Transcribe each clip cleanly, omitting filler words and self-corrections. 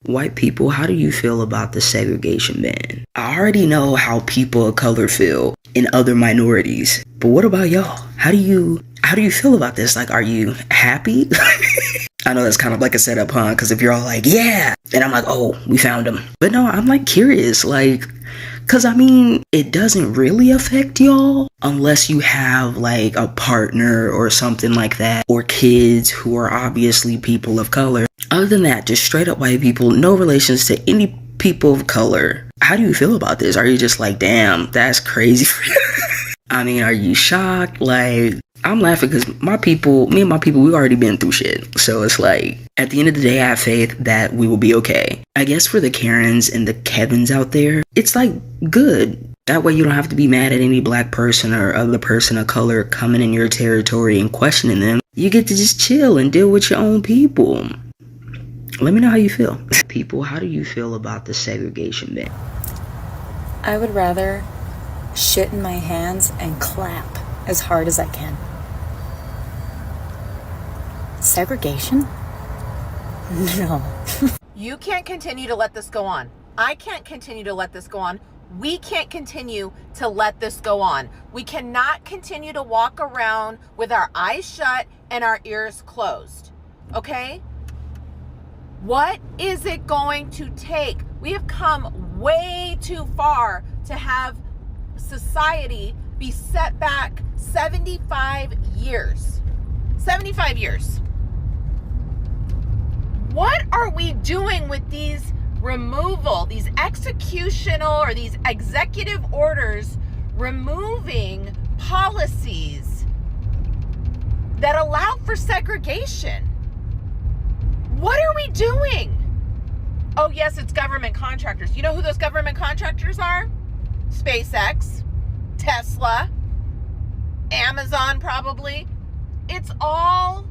White people, how do you feel about the segregation ban? I already know how people of color feel in other minorities, but what about y'all? How do you feel about this? Like, are you happy? I know that's kind of like a setup, huh? Because if you're all like, yeah, and I'm like, oh, we found him. But no, I'm like curious, like, because I mean, it doesn't really affect y'all unless you have like a partner or something like that, or kids who are obviously people of color. Other than that, just straight up white people, no relations to any people of color. How do you feel about this? Are you just like, damn, that's crazy? I mean, are you shocked? Like, I'm laughing because me and my people, we've already been through shit. So it's like, at the end of the day, I have faith that we will be okay. I guess for the Karens and the Kevins out there, it's like good. That way you don't have to be mad at any black person or other person of color coming in your territory and questioning them. You get to just chill and deal with your own people. Let me know how you feel. People, how do you feel about the segregation ban? I would rather shit in my hands and clap as hard as I can. Segregation? No. You can't continue to let this go on. I can't continue to let this go on. We can't continue to let this go on. We cannot continue to walk around with our eyes shut and our ears closed. Okay? What is it going to take? We have come way too far to have society be set back 75 years. 75 years. What are we doing with these these executional or these executive orders removing policies that allow for segregation? What are we doing? Oh, yes, it's government contractors. You know who those government contractors are? SpaceX, Tesla, Amazon, probably. It's all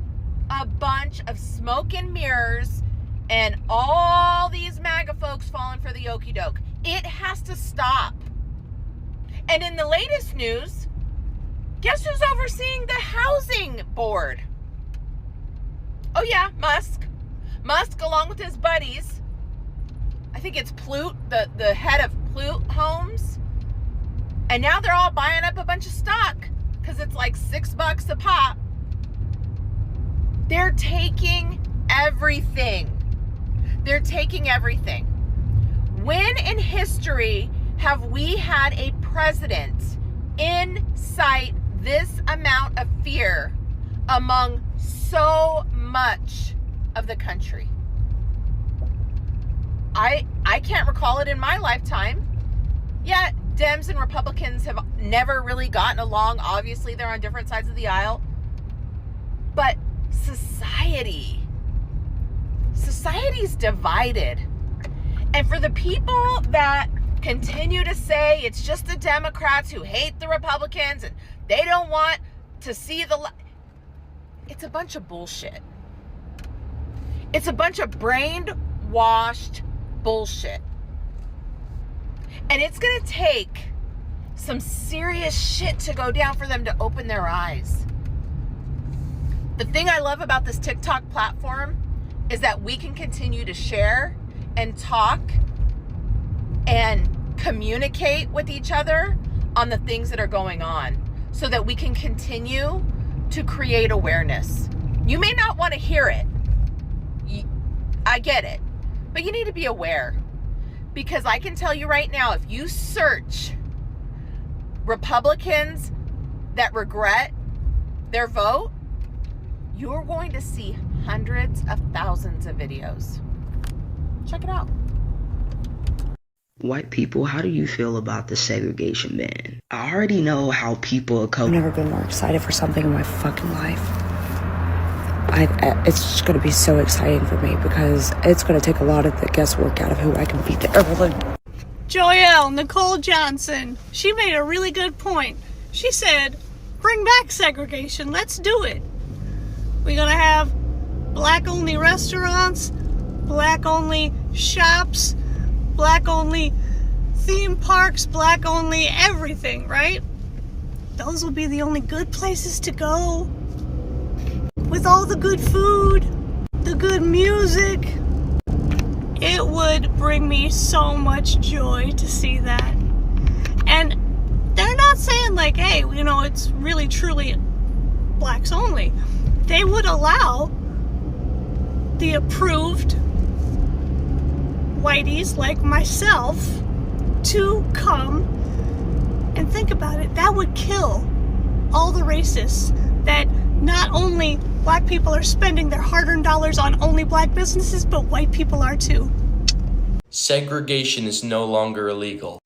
a bunch of smoke and mirrors and all these MAGA folks falling for the okie doke. It has to stop. And in the latest news, guess who's overseeing the housing board? Oh yeah, Musk. Musk, along with his buddies, I think it's Plute, the head of Plute Homes. And now they're all buying up a bunch of stock because it's like $6 a pop. They're taking everything. They're taking everything. When in history have we had a president incite this amount of fear among so much of the country? I can't recall it in my lifetime. Yet Dems and Republicans have never really gotten along. Obviously, they're on different sides of the aisle. But society's divided. And for the people that continue to say it's just the Democrats who hate the Republicans and they don't want to see it's a bunch of bullshit. It's a bunch of brainwashed bullshit. And it's going to take some serious shit to go down for them to open their eyes. The thing I love about this TikTok platform is that we can continue to share and talk and communicate with each other on the things that are going on so that we can continue to create awareness. You may not want to hear it. I get it. But you need to be aware. Because I can tell you right now, if you search Republicans that regret their vote, you're going to see hundreds of thousands of videos. Check it out. White people, how do you feel about the segregation ban? I already know how people of color... I've never been more excited for something in my fucking life. It's just going to be so exciting for me because it's going to take a lot of the guesswork out of who I can be to Evelyn. Joelle Nicole Johnson, she made a really good point. She said, bring back segregation, let's do it. We're going to have black-only restaurants, black-only shops, black-only theme parks, black-only everything, right? Those will be the only good places to go. With all the good food, the good music, It would bring me so much joy to see that. And they're not saying like, hey, you know, it's really truly blacks only. They would allow the approved whiteys like myself to come and think about it. That would kill all the racists that not only black people are spending their hard-earned dollars on only black businesses, but white people are too. Segregation is no longer illegal.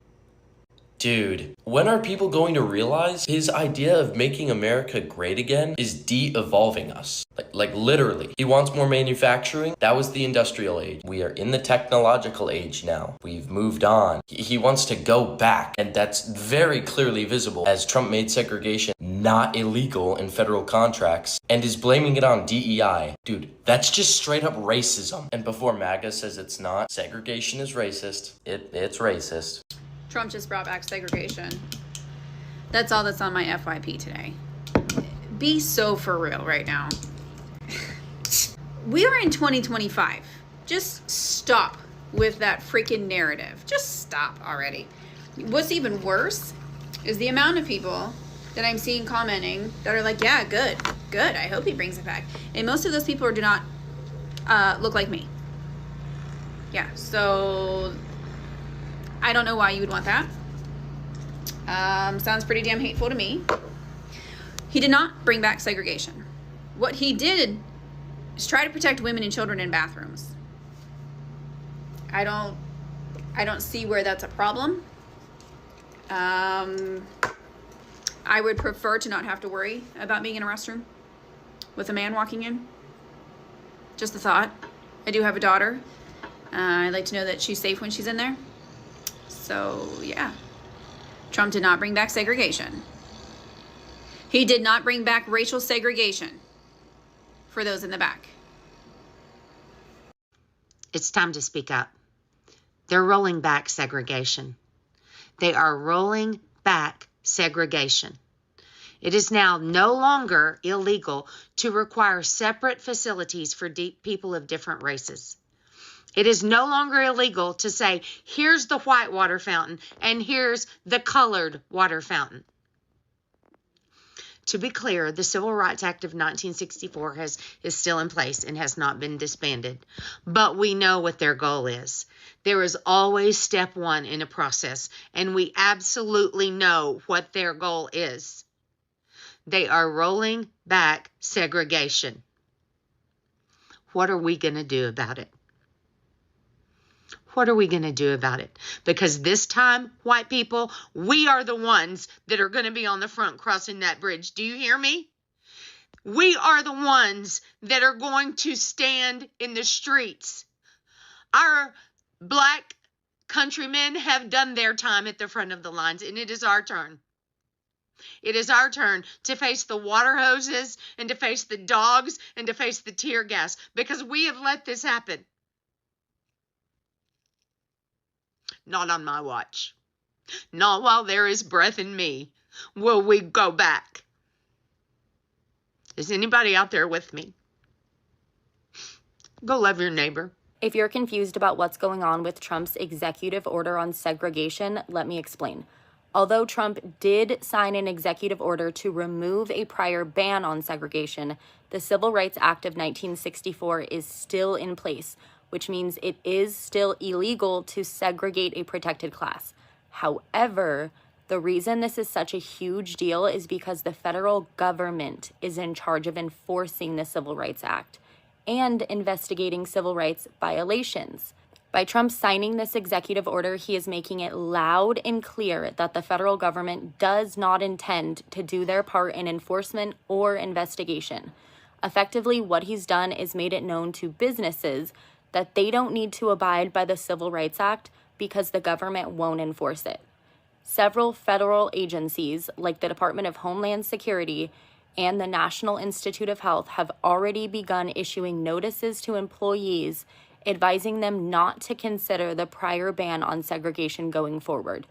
Dude, when are people going to realize his idea of making America great again is de-evolving us? Like literally. He wants more manufacturing. That was the industrial age. We are in the technological age now. We've moved on. He wants to go back, and that's very clearly visible as Trump made segregation not illegal in federal contracts and is blaming it on DEI. Dude, that's just straight up racism. And before MAGA says it's not, segregation is racist. It's racist. Trump just brought back segregation. That's all that's on my FYP today. Be so for real right now. We are in 2025. Just stop with that freaking narrative. Just stop already. What's even worse is the amount of people that I'm seeing commenting that are like, yeah, good. I hope he brings it back. And most of those people do not look like me. Yeah, so I don't know why you would want that. Sounds pretty damn hateful to me. He did not bring back segregation. What he did is try to protect women and children in bathrooms. I don't see where that's a problem. I would prefer to not have to worry about being in a restroom with a man walking in. Just a thought. I do have a daughter. I'd like to know that she's safe when she's in there. So, yeah. Trump did not bring back segregation. He did not bring back racial segregation for those in the back. It's time to speak up. They're rolling back segregation. They are rolling back segregation. It is now no longer illegal to require separate facilities for people of different races. It is no longer illegal to say, here's the white water fountain and here's the colored water fountain. To be clear, the Civil Rights Act of 1964 is still in place and has not been disbanded. But we know what their goal is. There is always step one in a process, and we absolutely know what their goal is. They are rolling back segregation. What are we going to do about it? What are we going to do about it? Because this time, white people, we are the ones that are going to be on the front crossing that bridge. Do you hear me? We are the ones that are going to stand in the streets. Our black countrymen have done their time at the front of the lines, and it is our turn. It is our turn to face the water hoses and to face the dogs and to face the tear gas, because we have let this happen. Not on my watch. Not while there is breath in me will we go back. Is anybody out there with me? Go love your neighbor. If you're confused about what's going on with Trump's executive order on segregation, let me explain. Although Trump did sign an executive order to remove a prior ban on segregation, the Civil Rights Act of 1964 is still in place, which means it is still illegal to segregate a protected class. However, the reason this is such a huge deal is because the federal government is in charge of enforcing the Civil Rights Act and investigating civil rights violations. By Trump signing this executive order, he is making it loud and clear that the federal government does not intend to do their part in enforcement or investigation. Effectively, what he's done is made it known to businesses that they don't need to abide by the Civil Rights Act because the government won't enforce it. Several federal agencies, like the Department of Homeland Security and the National Institute of Health, have already begun issuing notices to employees advising them not to consider the prior ban on segregation going forward.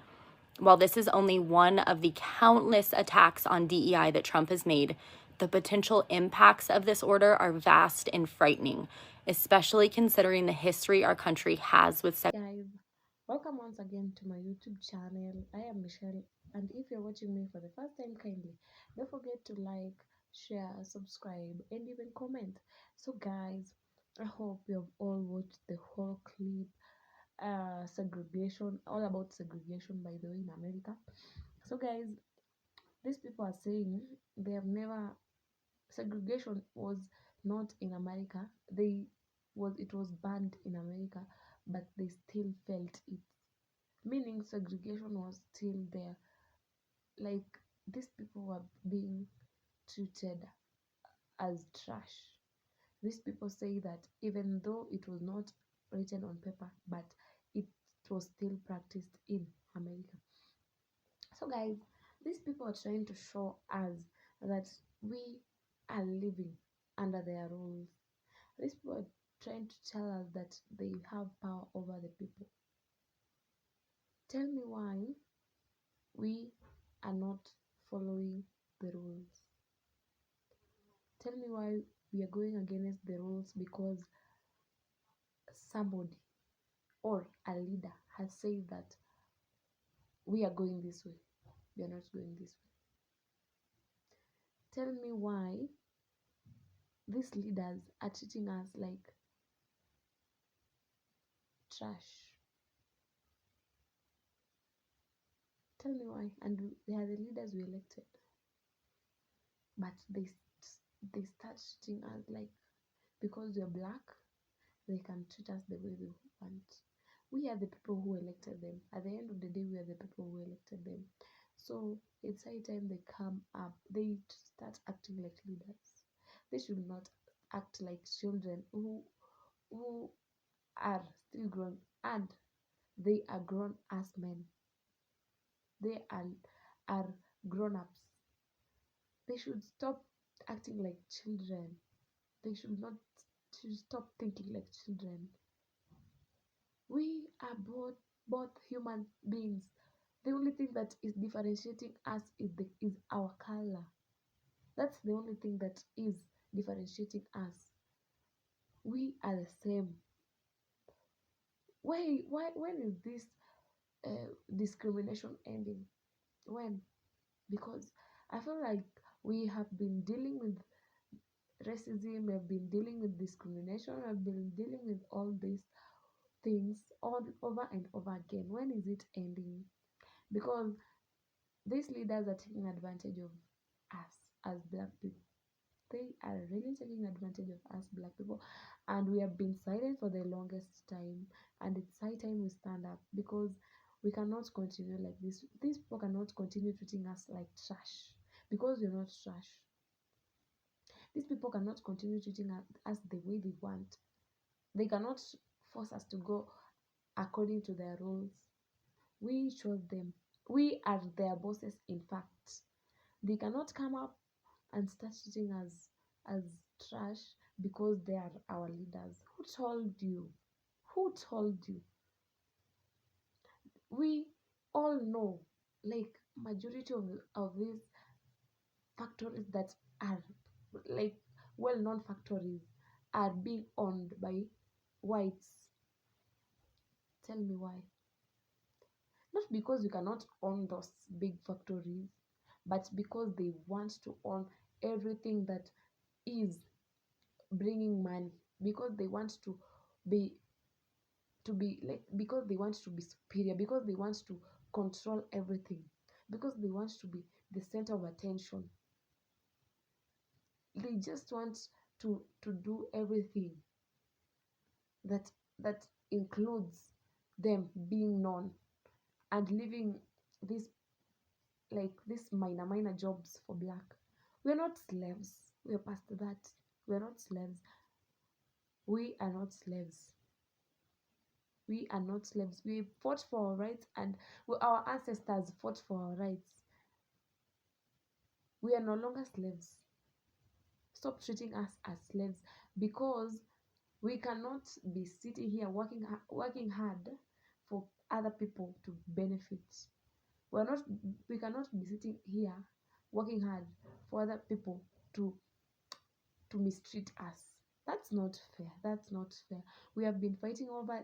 While this is only one of the countless attacks on DEI that Trump has made, the potential impacts of this order are vast and frightening. especially considering the history our country has with Guys, welcome once again to my YouTube channel. I am Michelle, and if you're watching me for the first time, kindly don't forget to like, share, subscribe, and even comment. So guys, I hope you have all watched the whole clip. Segregation, all about segregation, by the way, in America. So guys, these people are saying they have never, segregation was not in America. It was banned in America, but they still felt it, meaning segregation was still there. Like, these people were being treated as trash. These people say that even though it was not written on paper, but it was still practiced in America. So guys, these people are trying to show us that we are living under their rules. These people are trying to tell us that they have power over the people. Tell me why we are not following the rules. Tell me why we are going against the rules because somebody or a leader has said that we are going this way, we are not going this way. Tell me why these leaders are treating us like trash. Tell me why. And they are the leaders we elected, but they start treating us like because we are black, they can treat us the way they want. We are the people who elected them. At the end of the day, we are the people who elected them. So it's high time they come up. They start acting like leaders. They should not act like children who are still grown, and they are grown as men. They are grown ups. They should stop acting like children. They should stop thinking like children. We are both human beings. The only thing that is differentiating us is our color. That's the only thing that is differentiating us. We are the same. When is this discrimination ending? When? Because I feel like we have been dealing with racism, we have been dealing with discrimination, we have been dealing with all these things all over and over again. When is it ending? Because these leaders are taking advantage of us as black people. They are really taking advantage of us black people, and we have been silent for the longest time, and it's high time we stand up because we cannot continue like this. These people cannot continue treating us like trash because we're not trash. These people cannot continue treating us the way they want. They cannot force us to go according to their rules. We chose them. We are their bosses, in fact. They cannot come up and start treating us as trash because they are our leaders. Who told you? Who told you? We all know, like, majority of these factories that are like well-known factories are being owned by whites. Tell me why. Not because you cannot own those big factories, but because they want to own everything that is bringing money, because they want be be like, because they want to be superior, because they want to control everything, because they want to be the center of attention. They just want to do everything that includes them being known and leaving this, like, this minor jobs for black. We're not slaves. We're past that. We're not slaves. We are not slaves. We are not slaves. We fought for our rights, and our ancestors fought for our rights. We are no longer slaves. Stop treating us as slaves, because we cannot be sitting here working hard for other people to benefit. We cannot be sitting here working hard for other people to mistreat us. That's not fair. That's not fair. We have been fighting over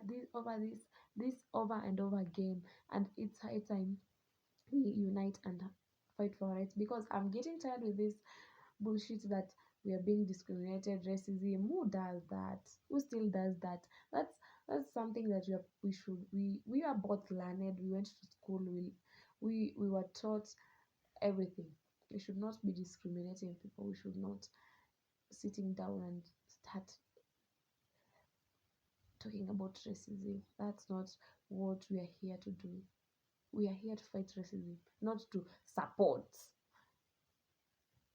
this over and over again, and it's high time we unite and fight for rights, because I'm getting tired with this bullshit that we are being discriminated, racism. Who does that? Who still does that? That's something that we are both learned. We went to school. We were taught everything. We should not be discriminating people. We should not sitting down and start talking about racism. That's not what we are here to do. We are here to fight racism, not to support.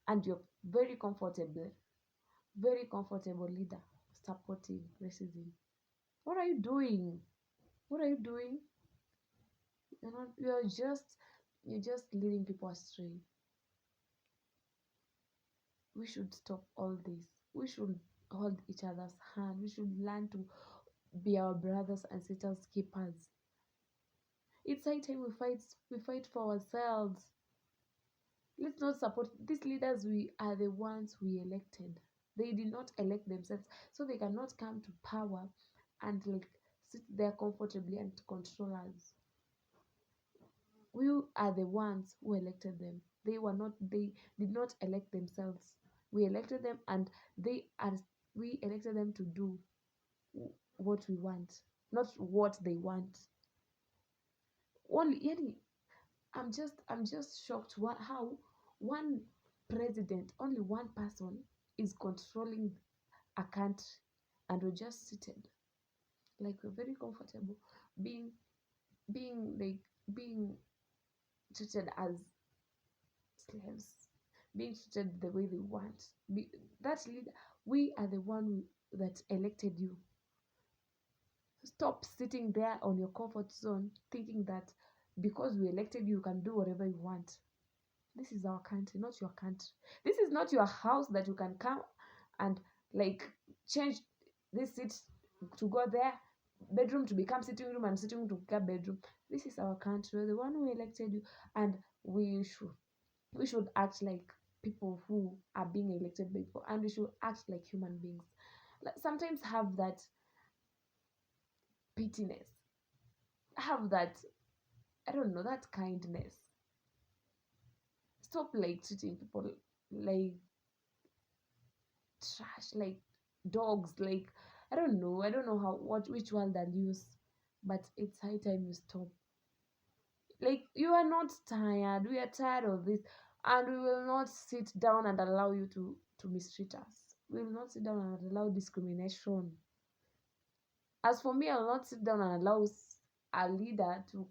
And you're very comfortable leader supporting racism. What are you doing? What are you doing? You're just leading people astray. We should stop all this. We should hold each other's hand. We should learn to be our brothers and sisters keepers. It's high time we fight for ourselves. Let's not support these leaders. We are the ones we elected. They did not elect themselves, so they cannot come to power and like sit there comfortably and control us. We are the ones who elected them. They did not elect themselves. We elected them, and we elected them to do what we want, not what they want. Only yani, I'm just shocked how one president, only one person, is controlling a country, and we're just seated like we're very comfortable being being treated as slaves, being treated the way they want. That leader, we are the one that elected you. Stop sitting there on your comfort zone thinking that because we elected you, you can do whatever you want. This is our country, not your country. This is not your house that you can come and like change this seat to go there, bedroom to become sitting room, and sitting room to become bedroom. This is our country. We're the one who elected you, and we should act like people who are being elected by people, and we should act like human beings. Like, sometimes have that pittiness, have that, I don't know, that kindness. Stop like treating people like trash, like dogs, like I don't know how what which one I'll use, but it's high time you stop. Like, you are not tired. We are tired of this, and we will not sit down and allow you to mistreat us. We will not sit down and allow discrimination. As for me, I will not sit down and allow a leader to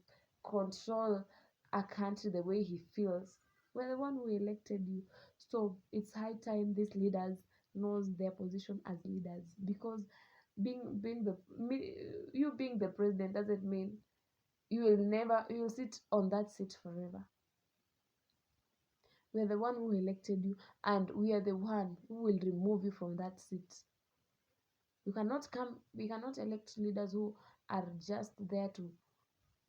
control a country the way he feels. We're the one who elected you. So it's high time these leaders knows their position as leaders, because you being the president doesn't mean you will sit on that seat forever. We're the one who elected you, and we are the one who will remove you from that seat. We cannot elect leaders who are just there to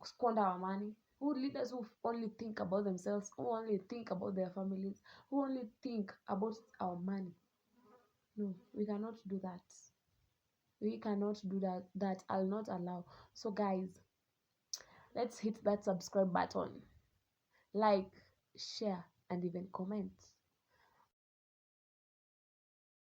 squander our money, who leaders who only think about themselves, who only think about their families, who only think about our money. No, we cannot do that. We cannot do that. I'll not allow. So guys, let's hit that subscribe button, like, share, and even comment.